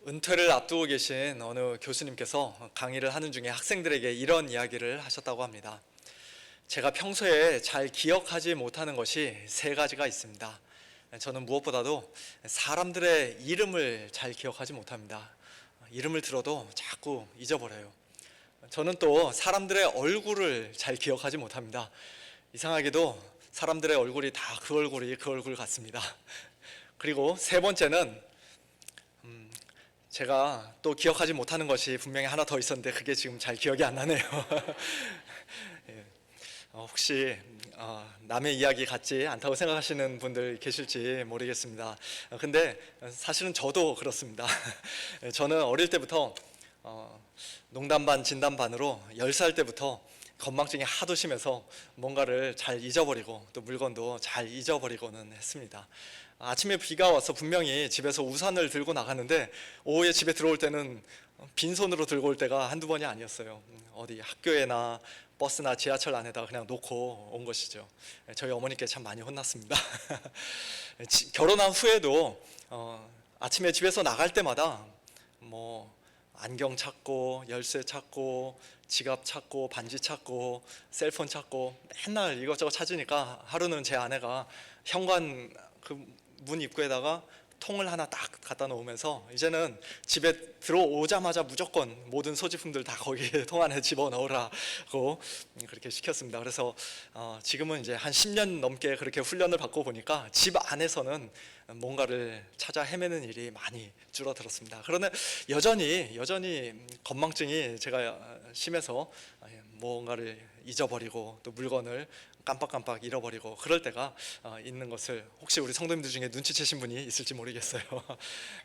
은퇴를 앞두고 계신 어느 교수님께서 강의를 하는 중에 학생들에게 이런 이야기를 하셨다고 합니다. 제가 평소에 잘 기억하지 못하는 것이 세 가지가 있습니다. 저는 무엇보다도 사람들의 이름을 잘 기억하지 못합니다. 이름을 들어도 자꾸 잊어버려요. 저는 또 사람들의 얼굴을 잘 기억하지 못합니다. 이상하게도 사람들의 얼굴이 다 그 얼굴 같습니다. 그리고 세 번째는 제가 또 기억하지 못하는 것이 분명히 하나 더 있었는데 그게 지금 잘 기억이 안 나네요. 예. 혹시 남의 이야기 같지 않다고 생각하시는 분들 계실지 모르겠습니다. 근데 사실은 저도 그렇습니다. 저는 어릴 때부터 농담 반 진담 반으로 10살 때부터 건망증이 하도 심해서 뭔가를 잘 잊어버리고 또 물건도 잘 잊어버리고는 했습니다. 아침에 비가 와서 분명히 집에서 우산을 들고 나갔는데 오후에 집에 들어올 때는 빈손으로 들고 올 때가 한두 번이 아니었어요. 어디 학교에나 버스나 지하철 안에다 그냥 놓고 온 것이죠. 저희 어머니께 참 많이 혼났습니다. 결혼한 후에도 아침에 집에서 나갈 때마다 안경 찾고 열쇠 찾고 지갑 찾고 반지 찾고 셀폰 찾고 맨날 이것저것 찾으니까 하루는 제 아내가 현관 그 문 입구에다가 통을 하나 딱 갖다 놓으면서 이제는 집에 들어오자마자 무조건 모든 소지품들 다 거기에 통 안에 집어넣으라고 그렇게 시켰습니다. 그래서 지금은 이제 한 10년 넘게 그렇게 훈련을 받고 보니까 집 안에서는 뭔가를 찾아 헤매는 일이 많이 줄어들었습니다. 그러나 여전히 건망증이 제가 심해서 뭔가를 잊어버리고 또 물건을 깜빡깜빡 잃어버리고 그럴 때가 있는 것을 혹시 우리 성도님들 중에 눈치채신 분이 있을지 모르겠어요.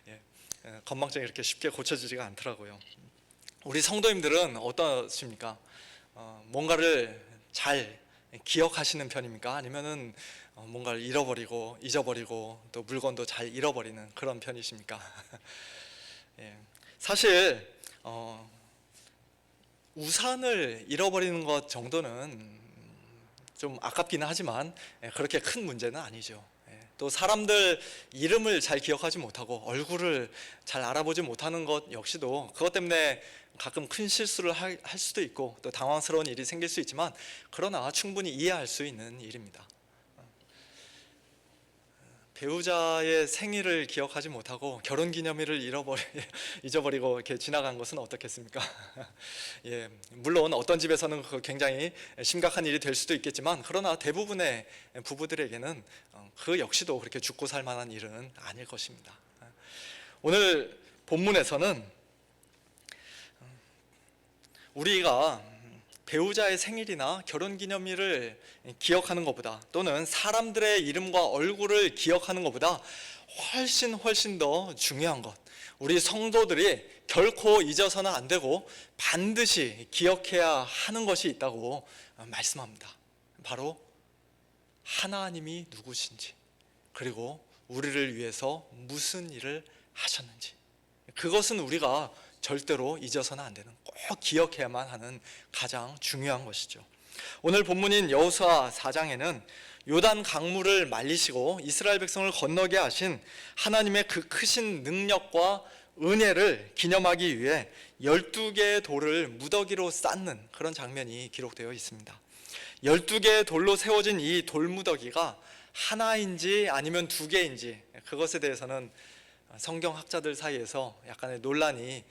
예, 건망증이 이렇게 쉽게 고쳐지지가 않더라고요. 우리 성도님들은 어떠십니까? 뭔가를 잘 기억하시는 편입니까? 아니면은 뭔가를 잊어버리고 또 물건도 잘 잃어버리는 그런 편이십니까? 예, 사실 우산을 잃어버리는 것 정도는 좀 아깝기는 하지만 그렇게 큰 문제는 아니죠. 또 사람들 이름을 잘 기억하지 못하고 얼굴을 잘 알아보지 못하는 것 역시도 그것 때문에 가끔 큰 실수를 할 수도 있고 또 당황스러운 일이 생길 수 있지만 그러나 충분히 이해할 수 있는 일입니다. 배우자의 생일을 기억하지 못하고 결혼기념일을 잊어버리고 이렇게 지나간 것은 어떻겠습니까? 예, 물론 어떤 집에서는 굉장히 심각한 일이 될 수도 있겠지만 그러나 대부분의 부부들에게는 그 역시도 그렇게 죽고 살 만한 일은 아닐 것입니다. 오늘 본문에서는 우리가 배우자의 생일이나 결혼기념일을 기억하는 것보다 또는 사람들의 이름과 얼굴을 기억하는 것보다 훨씬 더 중요한 것, 우리 성도들이 결코 잊어서는 안 되고 반드시 기억해야 하는 것이 있다고 말씀합니다. 바로 하나님이 누구신지, 그리고 우리를 위해서 무슨 일을 하셨는지, 그것은 우리가 절대로 잊어서는 안 되는, 꼭 기억해야만 하는 가장 중요한 것이죠. 오늘 본문인 여호수아 4장에는 요단 강물을 말리시고 이스라엘 백성을 건너게 하신 하나님의 그 크신 능력과 은혜를 기념하기 위해 12개의 돌을 무더기로 쌓는 그런 장면이 기록되어 있습니다. 12개의 돌로 세워진 이 돌무더기가 하나인지 아니면 2개인지 그것에 대해서는 성경학자들 사이에서 약간의 논란이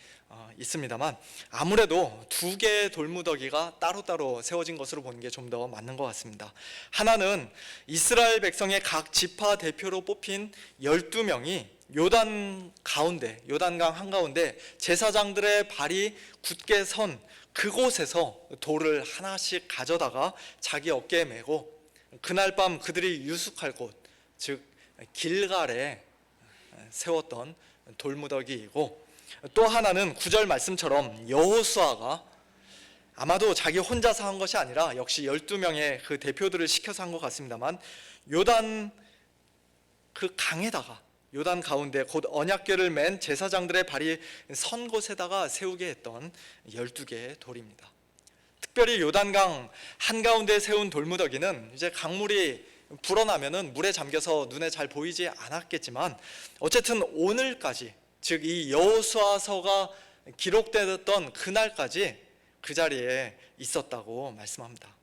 있습니다만 아무래도 2개의 돌무더기가 따로따로 세워진 것으로 보는 게 좀 더 맞는 것 같습니다. 하나는 이스라엘 백성의 각 지파 대표로 뽑힌 12명이 요단강 한가운데 제사장들의 발이 굳게 선 그곳에서 돌을 하나씩 가져다가 자기 어깨에 메고 그날 밤 그들이 유숙할 곳, 즉 길갈에 세웠던 돌무더기이고, 또 하나는 9절 말씀처럼 여호수아가 아마도 자기 혼자서 한 것이 아니라 역시 12명의 그 대표들을 시켜서 한 것 같습니다만 요단 그 강에다가 요단 가운데 곧 언약궤를 맨 제사장들의 발이 선 곳에다가 세우게 했던 12개의 돌입니다. 특별히 요단강 한가운데 세운 돌무더기는 이제 강물이 불어나면은 물에 잠겨서 눈에 잘 보이지 않았겠지만 어쨌든 오늘까지 즉 이 여호수아서가 기록되었던 그날까지 그 자리에 있었다고 말씀합니다.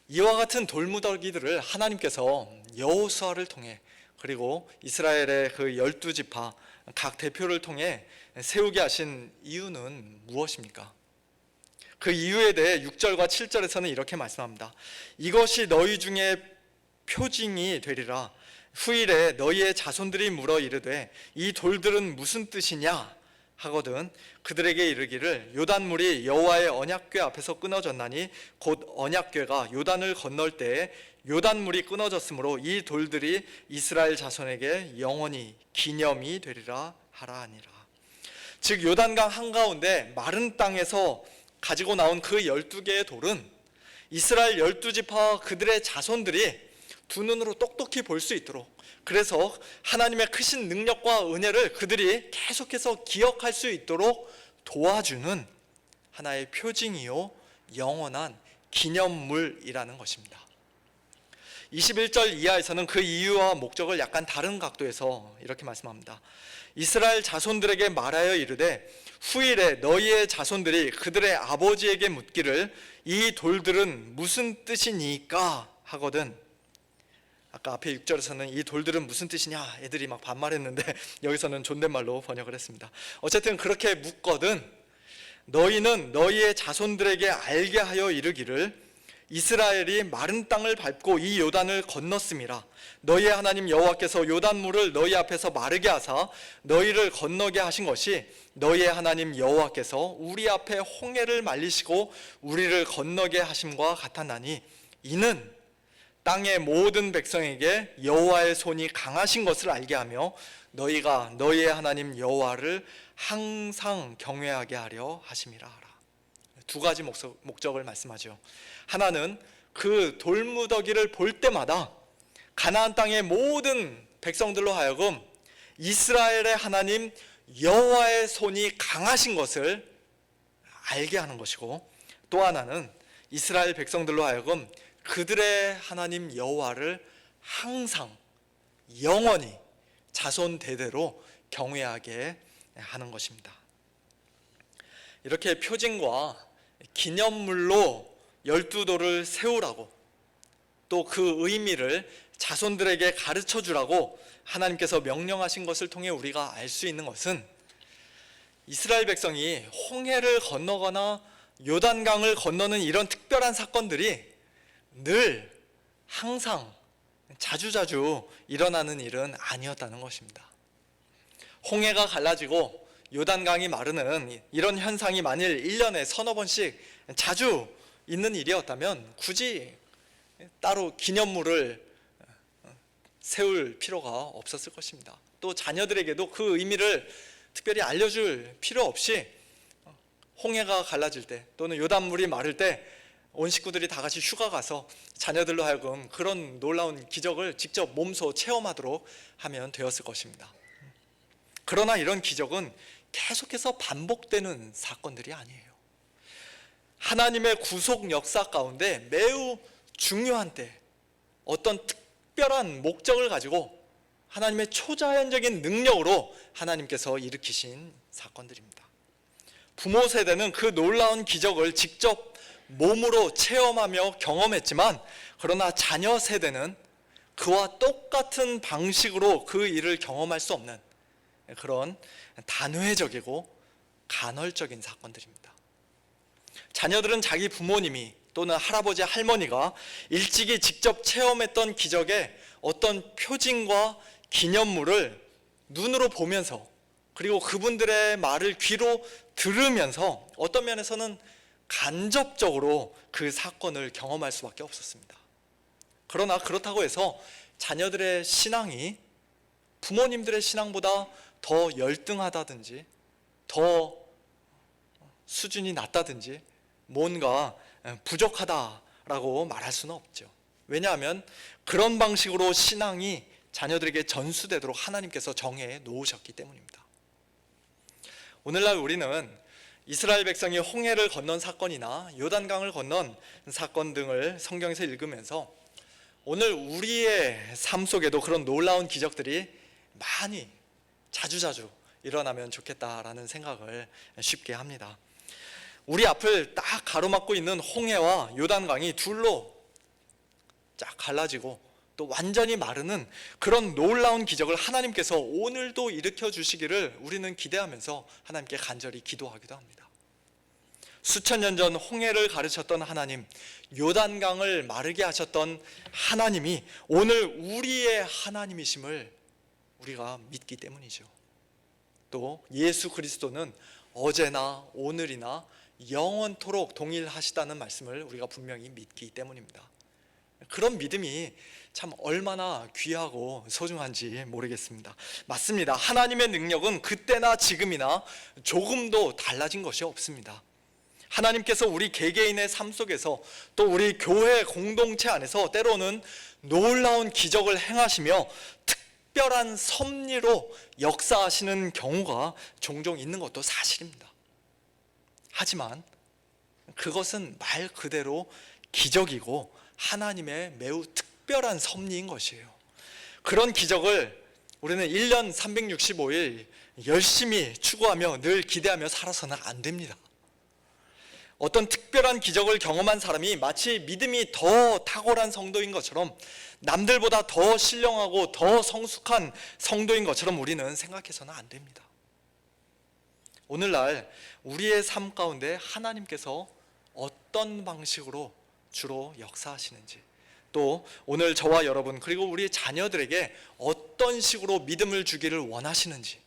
이와 같은 돌무더기들을 하나님께서 여호수아를 통해 그리고 이스라엘의 그 12지파 각 대표를 통해 세우게 하신 이유는 무엇입니까? 그 이유에 대해 6절과 7절에서는 이렇게 말씀합니다. 이것이 너희 중에 표징이 되리라. 후일에 너희의 자손들이 물어 이르되 이 돌들은 무슨 뜻이냐 하거든 그들에게 이르기를 요단물이 여호와의 언약궤 앞에서 끊어졌나니 곧 언약궤가 요단을 건널 때에 요단물이 끊어졌으므로 이 돌들이 이스라엘 자손에게 영원히 기념이 되리라 하라 하니라. 즉 요단강 한가운데 마른 땅에서 가지고 나온 그 12개의 돌은 이스라엘 12지파와 그들의 자손들이 두 눈으로 똑똑히 볼 수 있도록, 그래서 하나님의 크신 능력과 은혜를 그들이 계속해서 기억할 수 있도록 도와주는 하나의 표징이요 영원한 기념물이라는 것입니다. 21절 이하에서는 그 이유와 목적을 약간 다른 각도에서 이렇게 말씀합니다. 이스라엘 자손들에게 말하여 이르되 후일에 너희의 자손들이 그들의 아버지에게 묻기를 이 돌들은 무슨 뜻이니까 하거든. 아까 앞에 6절에서는 이 돌들은 무슨 뜻이냐 애들이 막 반말했는데 여기서는 존댓말로 번역을 했습니다. 어쨌든 그렇게 묻거든 너희는 너희의 자손들에게 알게 하여 이르기를 이스라엘이 마른 땅을 밟고 이 요단을 건넜음이라. 너희의 하나님 여호와께서 요단물을 너희 앞에서 마르게 하사 너희를 건너게 하신 것이 너희의 하나님 여호와께서 우리 앞에 홍해를 말리시고 우리를 건너게 하심과 같았나니 이는 땅의 모든 백성에게 여호와의 손이 강하신 것을 알게 하며 너희가 너희의 하나님 여호와를 항상 경외하게 하려 하심이라 하라. 두 가지 목적을 말씀하죠. 하나는 그 돌무더기를 볼 때마다 가나안 땅의 모든 백성들로 하여금 이스라엘의 하나님 여호와의 손이 강하신 것을 알게 하는 것이고, 또 하나는 이스라엘 백성들로 하여금 그들의 하나님 여호와를 항상 영원히 자손 대대로 경외하게 하는 것입니다. 이렇게 표징과 기념물로 12돌을 세우라고, 또 그 의미를 자손들에게 가르쳐 주라고 하나님께서 명령하신 것을 통해 우리가 알 수 있는 것은 이스라엘 백성이 홍해를 건너거나 요단강을 건너는 이런 특별한 사건들이 늘 항상 자주자주 일어나는 일은 아니었다는 것입니다. 홍해가 갈라지고 요단강이 마르는 이런 현상이 만일 1년에 서너 번씩 자주 있는 일이었다면 굳이 따로 기념물을 세울 필요가 없었을 것입니다. 또 자녀들에게도 그 의미를 특별히 알려줄 필요 없이 홍해가 갈라질 때 또는 요단물이 마를 때 온 식구들이 다 같이 휴가 가서 자녀들로 하여금 그런 놀라운 기적을 직접 몸소 체험하도록 하면 되었을 것입니다. 그러나 이런 기적은 계속해서 반복되는 사건들이 아니에요. 하나님의 구속 역사 가운데 매우 중요한 때 어떤 특별한 목적을 가지고 하나님의 초자연적인 능력으로 하나님께서 일으키신 사건들입니다. 부모 세대는 그 놀라운 기적을 직접 몸으로 체험하며 경험했지만, 그러나 자녀 세대는 그와 똑같은 방식으로 그 일을 경험할 수 없는 그런 단회적이고 간헐적인 사건들입니다. 자녀들은 자기 부모님이 또는 할아버지 할머니가 일찍이 직접 체험했던 기적의 어떤 표징과 기념물을 눈으로 보면서, 그리고 그분들의 말을 귀로 들으면서 어떤 면에서는 간접적으로 그 사건을 경험할 수밖에 없었습니다. 그러나 그렇다고 해서 자녀들의 신앙이 부모님들의 신앙보다 더 열등하다든지 더 수준이 낮다든지 뭔가 부족하다라고 말할 수는 없죠. 왜냐하면 그런 방식으로 신앙이 자녀들에게 전수되도록 하나님께서 정해 놓으셨기 때문입니다. 오늘날 우리는 이스라엘 백성이 홍해를 건넌 사건이나 요단강을 건넌 사건 등을 성경에서 읽으면서 오늘 우리의 삶 속에도 그런 놀라운 기적들이 많이 자주자주 일어나면 좋겠다라는 생각을 쉽게 합니다. 우리 앞을 딱 가로막고 있는 홍해와 요단강이 둘로 쫙 갈라지고 또 완전히 마르는 그런 놀라운 기적을 하나님께서 오늘도 일으켜 주시기를 우리는 기대하면서 하나님께 간절히 기도하기도 합니다. 수천 년 전 홍해를 가르쳤던 하나님, 요단강을 마르게 하셨던 하나님이 오늘 우리의 하나님이심을 우리가 믿기 때문이죠. 또 예수 그리스도는 어제나 오늘이나 영원토록 동일하시다는 말씀을 우리가 분명히 믿기 때문입니다. 그런 믿음이 참 얼마나 귀하고 소중한지 모르겠습니다. 맞습니다. 하나님의 능력은 그때나 지금이나 조금도 달라진 것이 없습니다. 하나님께서 우리 개개인의 삶 속에서 또 우리 교회 공동체 안에서 때로는 놀라운 기적을 행하시며 특별한 섭리로 역사하시는 경우가 종종 있는 것도 사실입니다. 하지만 그것은 말 그대로 기적이고 하나님의 매우 특별한 섭리인 것이에요. 그런 기적을 우리는 1년 365일 열심히 추구하며 늘 기대하며 살아서는 안 됩니다. 어떤 특별한 기적을 경험한 사람이 마치 믿음이 더 탁월한 성도인 것처럼, 남들보다 더 신령하고 더 성숙한 성도인 것처럼 우리는 생각해서는 안 됩니다. 오늘날 우리의 삶 가운데 하나님께서 어떤 방식으로 주로 역사하시는지, 또 오늘 저와 여러분 그리고 우리 자녀들에게 어떤 식으로 믿음을 주기를 원하시는지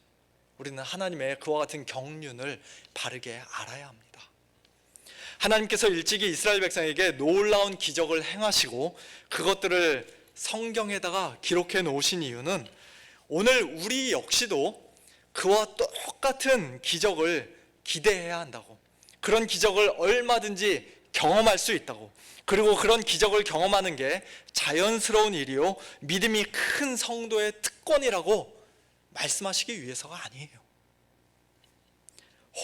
우리는 하나님의 그와 같은 경륜을 바르게 알아야 합니다. 하나님께서 일찍이 이스라엘 백성에게 놀라운 기적을 행하시고 그것들을 성경에다가 기록해 놓으신 이유는 오늘 우리 역시도 그와 똑같은 기적을 기대해야 한다고, 그런 기적을 얼마든지 경험할 수 있다고, 그리고 그런 기적을 경험하는 게 자연스러운 일이요 믿음이 큰 성도의 특권이라고 말씀하시기 위해서가 아니에요.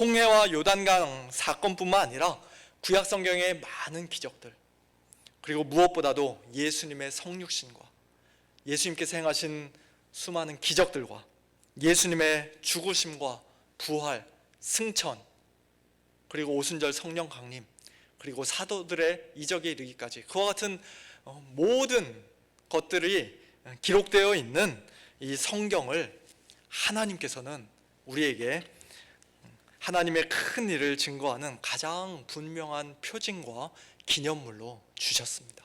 홍해와 요단강 사건뿐만 아니라 구약 성경의 많은 기적들, 그리고 무엇보다도 예수님의 성육신과 예수님께서 행하신 수많은 기적들과 예수님의 죽으심과 부활, 승천, 그리고 오순절 성령 강림, 그리고 사도들의 이적에 이르기까지 그와 같은 모든 것들이 기록되어 있는 이 성경을 하나님께서는 우리에게 하나님의 큰 일을 증거하는 가장 분명한 표징과 기념물로 주셨습니다.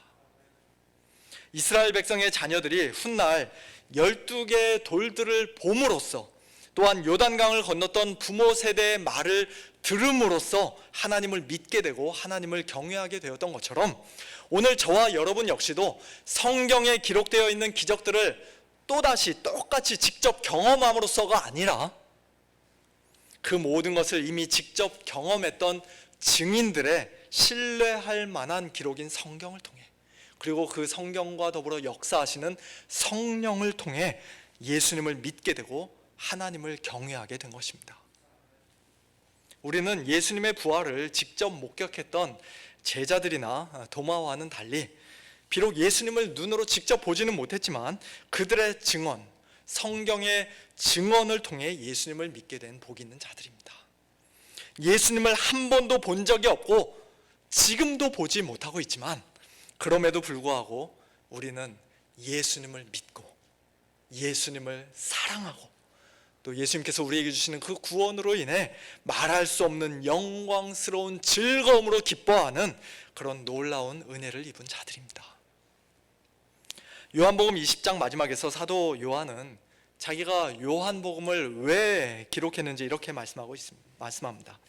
이스라엘 백성의 자녀들이 훗날 12개의 돌들을 봄으로써, 또한 요단강을 건넜던 부모 세대의 말을 들음으로써 하나님을 믿게 되고 하나님을 경외하게 되었던 것처럼 오늘 저와 여러분 역시도 성경에 기록되어 있는 기적들을 또다시 똑같이 직접 경험함으로써가 아니라 그 모든 것을 이미 직접 경험했던 증인들의 신뢰할 만한 기록인 성경을 통해, 그리고 그 성경과 더불어 역사하시는 성령을 통해 예수님을 믿게 되고 하나님을 경외하게 된 것입니다. 우리는 예수님의 부활을 직접 목격했던 제자들이나 도마와는 달리 비록 예수님을 눈으로 직접 보지는 못했지만 그들의 증언, 성경의 증언을 통해 예수님을 믿게 된 복 있는 자들입니다. 예수님을 한 번도 본 적이 없고 지금도 보지 못하고 있지만 그럼에도 불구하고 우리는 예수님을 믿고 예수님을 사랑하고 또 예수님께서 우리에게 주시는 그 구원으로 인해 말할 수 없는 영광스러운 즐거움으로 기뻐하는 그런 놀라운 은혜를 입은 자들입니다. 요한복음 20장 마지막에서 사도 요한은 자기가 요한복음을 왜 기록했는지 이렇게 말씀합니다.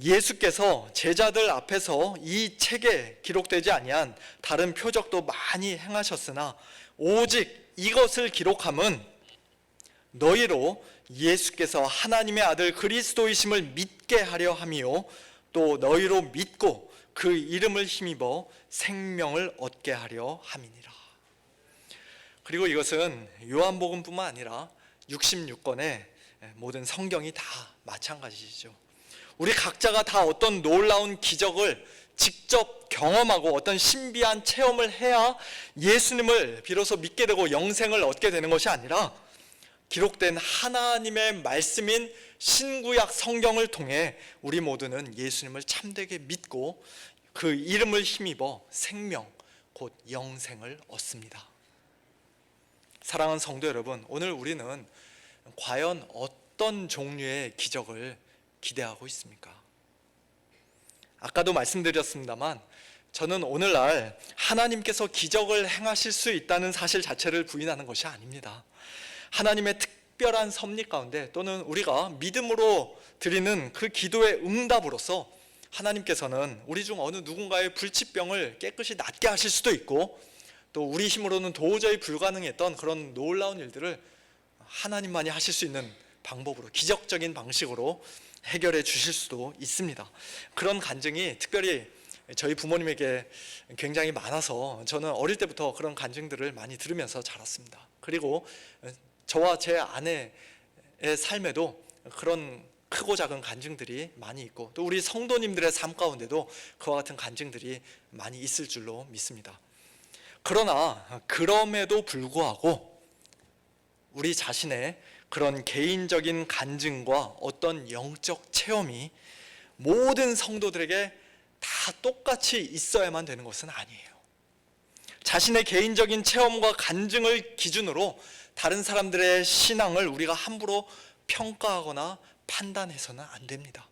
예수께서 제자들 앞에서 이 책에 기록되지 아니한 다른 표적도 많이 행하셨으나 오직 이것을 기록함은 너희로 예수께서 하나님의 아들 그리스도이심을 믿게 하려 함이요 또 너희로 믿고 그 이름을 힘입어 생명을 얻게 하려 함이니라. 그리고 이것은 요한복음뿐만 아니라 66권의 모든 성경이 다 마찬가지죠. 우리 각자가 다 어떤 놀라운 기적을 직접 경험하고 어떤 신비한 체험을 해야 예수님을 비로소 믿게 되고 영생을 얻게 되는 것이 아니라 기록된 하나님의 말씀인 신구약 성경을 통해 우리 모두는 예수님을 참되게 믿고 그 이름을 힘입어 생명, 곧 영생을 얻습니다. 사랑하는 성도 여러분, 오늘 우리는 과연 어떤 종류의 기적을 기대하고 있습니까? 아까도 말씀드렸습니다만 저는 오늘날 하나님께서 기적을 행하실 수 있다는 사실 자체를 부인하는 것이 아닙니다. 하나님의 특별한 섭리 가운데 또는 우리가 믿음으로 드리는 그 기도의 응답으로서 하나님께서는 우리 중 어느 누군가의 불치병을 깨끗이 낫게 하실 수도 있고, 또 우리 힘으로는 도저히 불가능했던 그런 놀라운 일들을 하나님만이 하실 수 있는 방법으로, 기적적인 방식으로 해결해 주실 수도 있습니다. 그런 간증이 특별히 저희 부모님에게 굉장히 많아서 저는 어릴 때부터 그런 간증들을 많이 들으면서 자랐습니다. 그리고 저와 제 아내의 삶에도 그런 크고 작은 간증들이 많이 있고, 또 우리 성도님들의 삶 가운데도 그와 같은 간증들이 많이 있을 줄로 믿습니다. 그러나 그럼에도 불구하고 우리 자신의 그런 개인적인 간증과 어떤 영적 체험이 모든 성도들에게 다 똑같이 있어야만 되는 것은 아니에요. 자신의 개인적인 체험과 간증을 기준으로 다른 사람들의 신앙을 우리가 함부로 평가하거나 판단해서는 안 됩니다.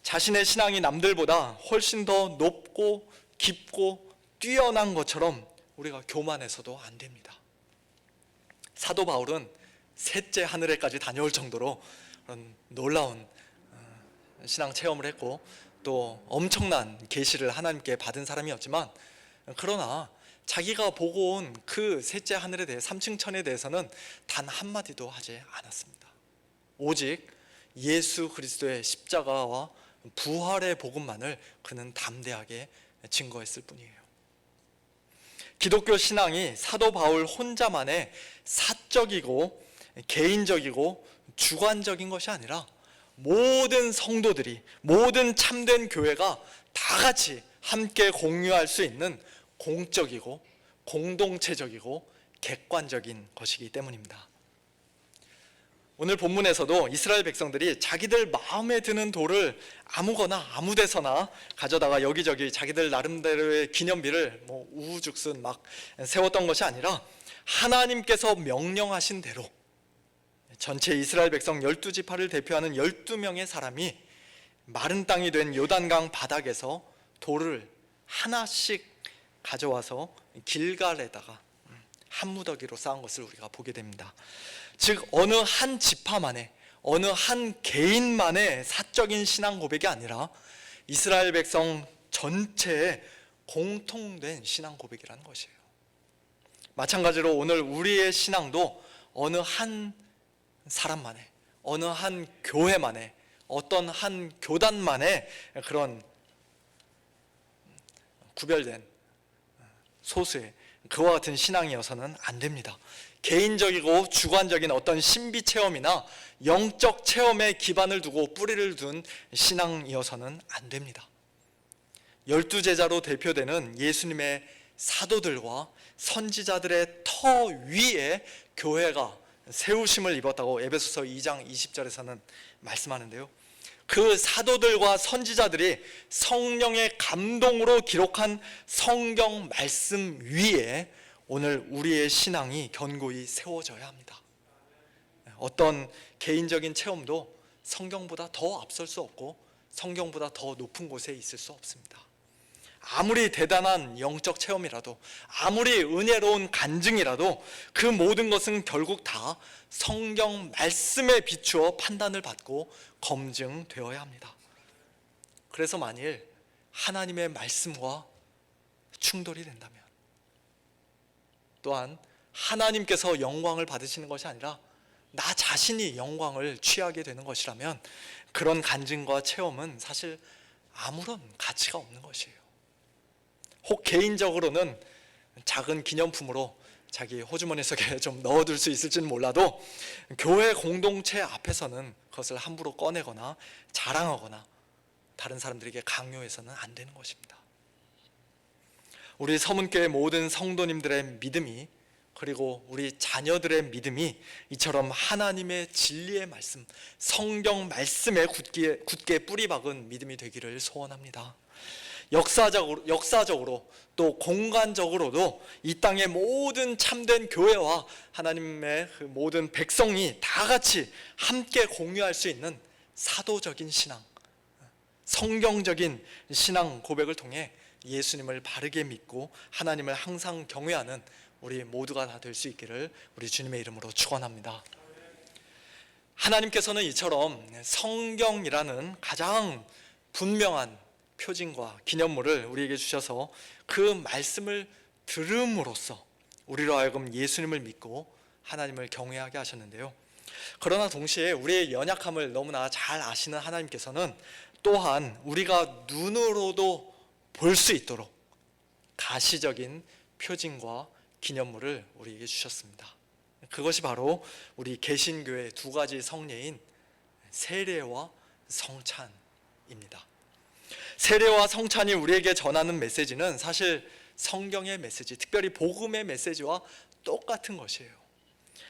자신의 신앙이 남들보다 훨씬 더 높고 깊고 뛰어난 것처럼 우리가 교만해서도 안 됩니다. 사도 바울은 셋째 하늘에까지 다녀올 정도로 그런 놀라운 신앙 체험을 했고, 또 엄청난 계시를 하나님께 받은 사람이었지만, 그러나 자기가 보고 온 그 셋째 하늘에 대해, 삼층천에 대해서는 단 한마디도 하지 않았습니다. 오직 예수 그리스도의 십자가와 부활의 복음만을 그는 담대하게 증거했을 뿐이에요. 기독교 신앙이 사도 바울 혼자만의 사적이고 개인적이고 주관적인 것이 아니라 모든 성도들이, 모든 참된 교회가 다 같이 함께 공유할 수 있는 공적이고 공동체적이고 객관적인 것이기 때문입니다. 오늘 본문에서도 이스라엘 백성들이 자기들 마음에 드는 돌을 아무거나 아무 데서나 가져다가 여기저기 자기들 나름대로의 기념비를 우후죽순 막 세웠던 것이 아니라 하나님께서 명령하신 대로 전체 이스라엘 백성 12지파를 대표하는 12명의 사람이 마른 땅이 된 요단강 바닥에서 돌을 하나씩 가져와서 길갈에다가 한 무더기로 쌓은 것을 우리가 보게 됩니다. 즉 어느 한 지파만의, 어느 한 개인만의 사적인 신앙 고백이 아니라 이스라엘 백성 전체의 공통된 신앙 고백이라는 것이에요. 마찬가지로 오늘 우리의 신앙도 어느 한 사람만의, 어느 한 교회만의, 어떤 한 교단만의 그런 구별된 소수의 그와 같은 신앙이어서는 안 됩니다. 개인적이고 주관적인 어떤 신비 체험이나 영적 체험에 기반을 두고 뿌리를 둔 신앙이어서는 안 됩니다. 12제자로 대표되는 예수님의 사도들과 선지자들의 터 위에 교회가 세우심을 입었다고 에베소서 2장 20절에서는 말씀하는데요, 그 사도들과 선지자들이 성령의 감동으로 기록한 성경 말씀 위에 오늘 우리의 신앙이 견고히 세워져야 합니다. 어떤 개인적인 체험도 성경보다 더 앞설 수 없고 성경보다 더 높은 곳에 있을 수 없습니다. 아무리 대단한 영적 체험이라도, 아무리 은혜로운 간증이라도 그 모든 것은 결국 다 성경 말씀에 비추어 판단을 받고 검증되어야 합니다. 그래서 만일 하나님의 말씀과 충돌이 된다면, 또한 하나님께서 영광을 받으시는 것이 아니라 나 자신이 영광을 취하게 되는 것이라면 그런 간증과 체험은 사실 아무런 가치가 없는 것이에요. 혹 개인적으로는 작은 기념품으로 자기 호주머니 속에 좀 넣어둘 수 있을지는 몰라도 교회 공동체 앞에서는 그것을 함부로 꺼내거나 자랑하거나 다른 사람들에게 강요해서는 안 되는 것입니다. 우리 서문교회 모든 성도님들의 믿음이 그리고 우리 자녀들의 믿음이 이처럼 하나님의 진리의 말씀, 성경 말씀에 굳게 뿌리 박은 믿음이 되기를 소원합니다. 역사적으로 또 공간적으로도 이 땅의 모든 참된 교회와 하나님의 그 모든 백성이 다 같이 함께 공유할 수 있는 사도적인 신앙, 성경적인 신앙 고백을 통해 예수님을 바르게 믿고 하나님을 항상 경외하는 우리 모두가 다 될 수 있기를 우리 주님의 이름으로 축원합니다. 하나님께서는 이처럼 성경이라는 가장 분명한 표징과 기념물을 우리에게 주셔서 그 말씀을 들음으로써 우리로 하여금 예수님을 믿고 하나님을 경외하게 하셨는데요. 그러나 동시에 우리의 연약함을 너무나 잘 아시는 하나님께서는 또한 우리가 눈으로도 볼 수 있도록 가시적인 표징과 기념물을 우리에게 주셨습니다. 그것이 바로 우리 개신교의 두 가지 성례인 세례와 성찬입니다. 세례와 성찬이 우리에게 전하는 메시지는 사실 성경의 메시지, 특별히 복음의 메시지와 똑같은 것이에요.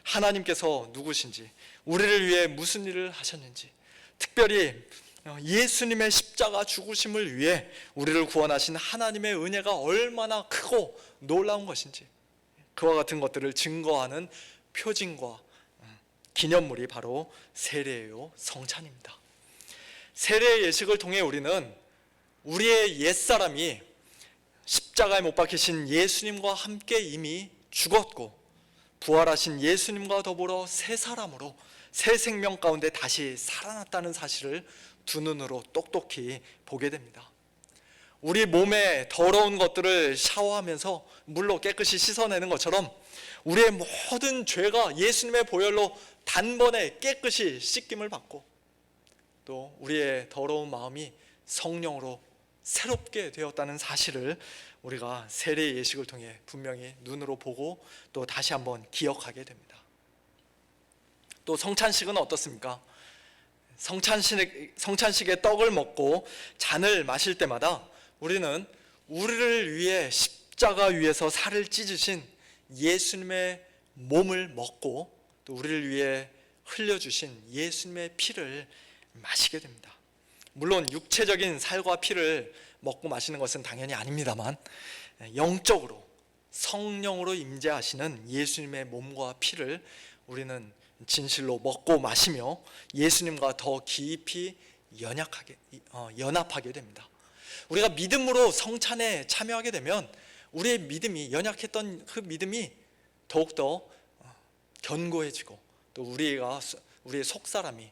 하나님께서 누구신지, 우리를 위해 무슨 일을 하셨는지, 특별히 예수님의 십자가 죽으심을 위해 우리를 구원하신 하나님의 은혜가 얼마나 크고 놀라운 것인지, 그와 같은 것들을 증거하는 표징과 기념물이 바로 세례요 성찬입니다. 세례의 예식을 통해 우리는 우리의 옛사람이 십자가에 못 박히신 예수님과 함께 이미 죽었고 부활하신 예수님과 더불어 새 사람으로 새 생명 가운데 다시 살아났다는 사실을 두 눈으로 똑똑히 보게 됩니다. 우리 몸에 더러운 것들을 샤워하면서 물로 깨끗이 씻어내는 것처럼 우리의 모든 죄가 예수님의 보혈로 단번에 깨끗이 씻김을 받고 또 우리의 더러운 마음이 성령으로 새롭게 되었다는 사실을 우리가 세례 예식을 통해 분명히 눈으로 보고 또 다시 한번 기억하게 됩니다. 또 성찬식은 어떻습니까? 성찬식에 떡을 먹고 잔을 마실 때마다 우리는 우리를 위해 십자가 위에서 살을 찢으신 예수님의 몸을 먹고 또 우리를 위해 흘려주신 예수님의 피를 마시게 됩니다. 물론 육체적인 살과 피를 먹고 마시는 것은 당연히 아닙니다만 영적으로 성령으로 임재하시는 예수님의 몸과 피를 우리는 진실로 먹고 마시며 예수님과 더 깊이 연합하게 됩니다. 우리가 믿음으로 성찬에 참여하게 되면 우리의 믿음이, 연약했던 그 믿음이 더욱더 견고해지고 또 우리의 속사람이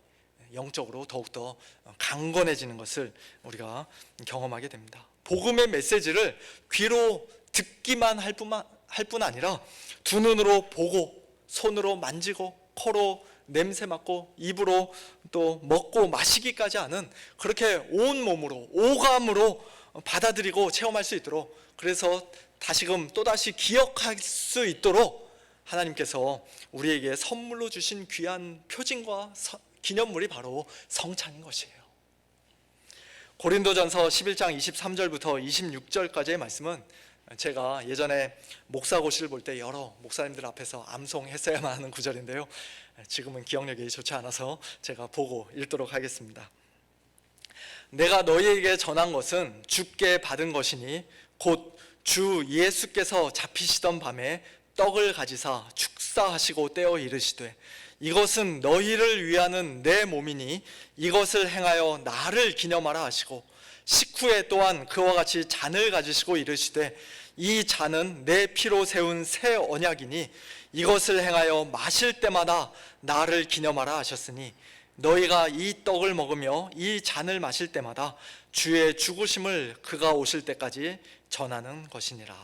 영적으로 더욱더 강건해지는 것을 우리가 경험하게 됩니다. 복음의 메시지를 귀로 듣기만 할 뿐 아니라 두 눈으로 보고 손으로 만지고 코로 냄새 맡고 입으로 또 먹고 마시기까지 하는, 그렇게 온몸으로 오감으로 받아들이고 체험할 수 있도록, 그래서 다시금 또다시 기억할 수 있도록 하나님께서 우리에게 선물로 주신 귀한 표징과 기념물이 바로 성찬인 것이에요. 고린도전서 11장 23절부터 26절까지의 말씀은 제가 예전에 목사고시를 볼 때 여러 목사님들 앞에서 암송했어야만 하는 구절인데요, 지금은 기억력이 좋지 않아서 제가 보고 읽도록 하겠습니다. 내가 너희에게 전한 것은 주께 받은 것이니 곧 주 예수께서 잡히시던 밤에 떡을 가지사 축사하시고 떼어 이르시되 이것은 너희를 위하는 내 몸이니 이것을 행하여 나를 기념하라 하시고, 식후에 또한 그와 같이 잔을 가지시고 이르시되 이 잔은 내 피로 세운 새 언약이니 이것을 행하여 마실 때마다 나를 기념하라 하셨으니 너희가 이 떡을 먹으며 이 잔을 마실 때마다 주의 죽으심을 그가 오실 때까지 전하는 것이니라.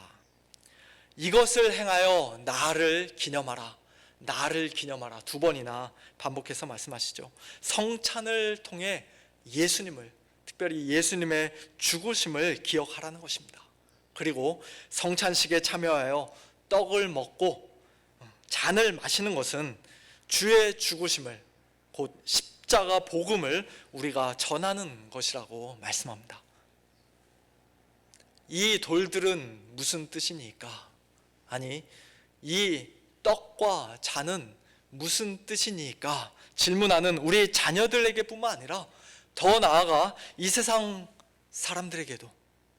이것을 행하여 나를 기념하라, 나를 기념하라, 두 번이나 반복해서 말씀하시죠. 성찬을 통해 예수님을, 특별히 예수님의 죽으심을 기억하라는 것입니다. 그리고 성찬식에 참여하여 떡을 먹고 잔을 마시는 것은 주의 죽으심을, 곧 십자가 복음을 우리가 전하는 것이라고 말씀합니다. 이 돌들은 무슨 뜻이니까? 아니, 이 떡과 잔은 무슨 뜻이니까 질문하는 우리 자녀들에게뿐만 아니라 더 나아가 이 세상 사람들에게도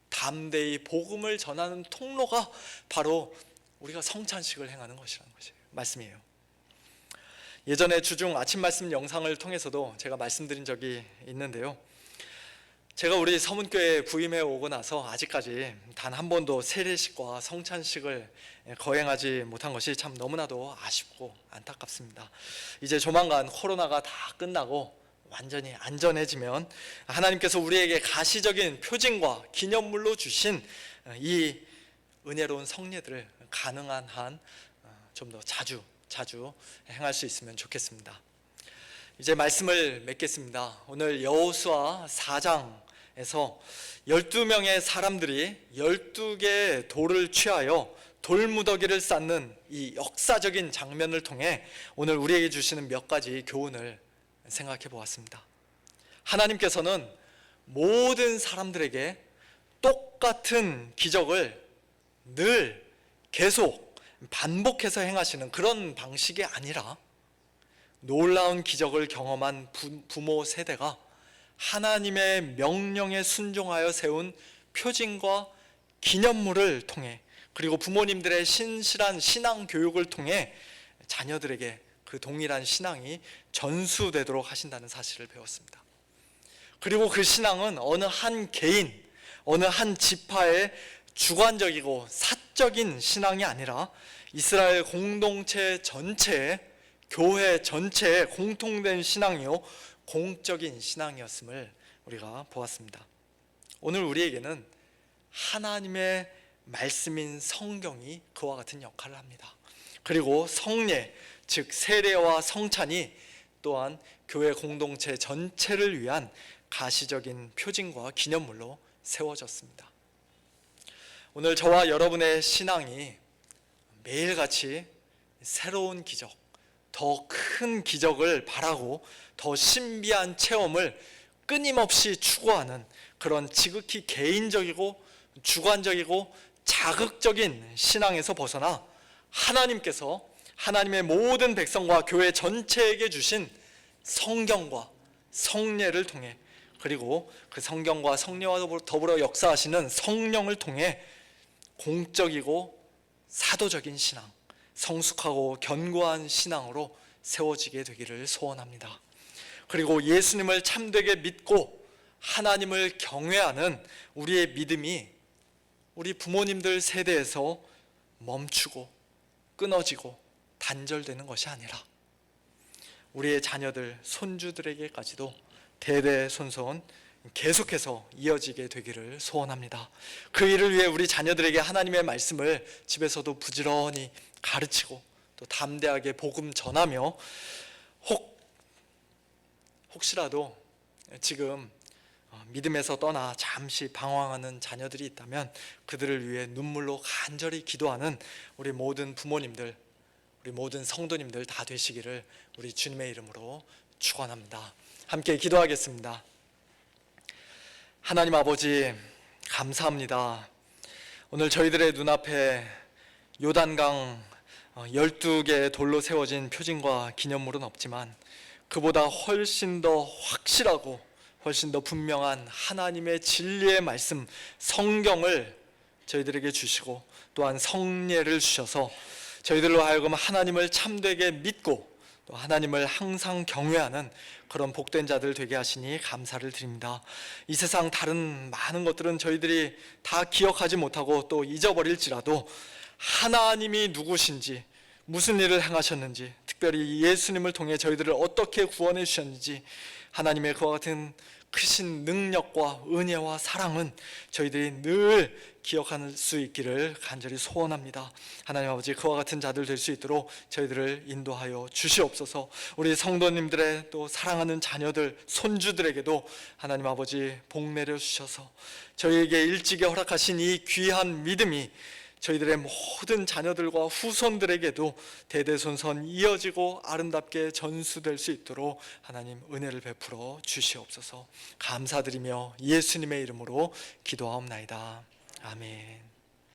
담대히 복음을 전하는 통로가 바로 우리가 성찬식을 행하는 것이라는 것이에요. 말씀이에요. 예전에 주중 아침 말씀 영상을 통해서도 제가 말씀드린 적이 있는데요, 제가 우리 서문교회에 부임해 오고 나서 아직까지 단 한 번도 세례식과 성찬식을 거행하지 못한 것이 참 너무나도 아쉽고 안타깝습니다. 이제 조만간 코로나가 다 끝나고 완전히 안전해지면 하나님께서 우리에게 가시적인 표징과 기념물로 주신 이 은혜로운 성례들을 가능한 한 좀 더 자주 행할 수 있으면 좋겠습니다. 이제 말씀을 맺겠습니다. 오늘 여호수아 4장에서 12명의 사람들이 12개의 돌을 취하여 돌무더기를 쌓는 이 역사적인 장면을 통해 오늘 우리에게 주시는 몇 가지 교훈을 생각해 보았습니다. 하나님께서는 모든 사람들에게 똑같은 기적을 늘 계속 반복해서 행하시는 그런 방식이 아니라 놀라운 기적을 경험한 부모 세대가 하나님의 명령에 순종하여 세운 표징과 기념물을 통해, 그리고 부모님들의 신실한 신앙 교육을 통해 자녀들에게 그 동일한 신앙이 전수되도록 하신다는 사실을 배웠습니다. 그리고 그 신앙은 어느 한 개인, 어느 한 지파의 주관적이고 사적인 신앙이 아니라 이스라엘 공동체 전체의, 교회 전체의 공통된 신앙이요 공적인 신앙이었음을 우리가 보았습니다. 오늘 우리에게는 하나님의 말씀인 성경이 그와 같은 역할을 합니다. 그리고 성례, 즉 세례와 성찬이 또한 교회 공동체 전체를 위한 가시적인 표징과 기념물로 세워졌습니다. 오늘 저와 여러분의 신앙이 매일같이 새로운 기적, 더 큰 기적을 바라고 더 신비한 체험을 끊임없이 추구하는 그런 지극히 개인적이고 주관적이고 자극적인 신앙에서 벗어나 하나님께서 하나님의 모든 백성과 교회 전체에게 주신 성경과 성례를 통해, 그리고 그 성경과 성례와 더불어 역사하시는 성령을 통해 공적이고 사도적인 신앙, 성숙하고 견고한 신앙으로 세워지게 되기를 소원합니다. 그리고 예수님을 참되게 믿고 하나님을 경외하는 우리의 믿음이 우리 부모님들 세대에서 멈추고 끊어지고 단절되는 것이 아니라 우리의 자녀들, 손주들에게까지도 대대손손 계속해서 이어지게 되기를 소원합니다. 그 일을 위해 우리 자녀들에게 하나님의 말씀을 집에서도 부지런히 가르치고 또 담대하게 복음 전하며, 혹시라도 지금 믿음에서 떠나 잠시 방황하는 자녀들이 있다면 그들을 위해 눈물로 간절히 기도하는 우리 모든 부모님들, 우리 모든 성도님들 다 되시기를 우리 주님의 이름으로 축원합니다. 함께 기도하겠습니다. 하나님 아버지, 감사합니다. 오늘 저희들의 눈앞에 요단강 12개의 돌로 세워진 표징과 기념물은 없지만 그보다 훨씬 더 확실하고 훨씬 더 분명한 하나님의 진리의 말씀, 성경을 저희들에게 주시고 또한 성례를 주셔서 저희들로 하여금 하나님을 참되게 믿고 또 하나님을 항상 경외하는 그런 복된 자들 되게 하시니 감사를 드립니다. 이 세상 다른 많은 것들은 저희들이 다 기억하지 못하고 또 잊어버릴지라도 하나님이 누구신지, 무슨 일을 행하셨는지, 특별히 예수님을 통해 저희들을 어떻게 구원해 주셨는지, 하나님의 그와 같은 크신 능력과 은혜와 사랑은 저희들이 늘 기억할 수 있기를 간절히 소원합니다. 하나님 아버지, 그와 같은 자들 될 수 있도록 저희들을 인도하여 주시옵소서. 우리 성도님들의 또 사랑하는 자녀들, 손주들에게도 하나님 아버지 복 내려 주셔서 저희에게 일찍이 허락하신 이 귀한 믿음이 저희들의 모든 자녀들과 후손들에게도 대대손손 이어지고 아름답게 전수될 수 있도록 하나님 은혜를 베풀어 주시옵소서. 감사드리며 예수님의 이름으로 기도하옵나이다. 아멘.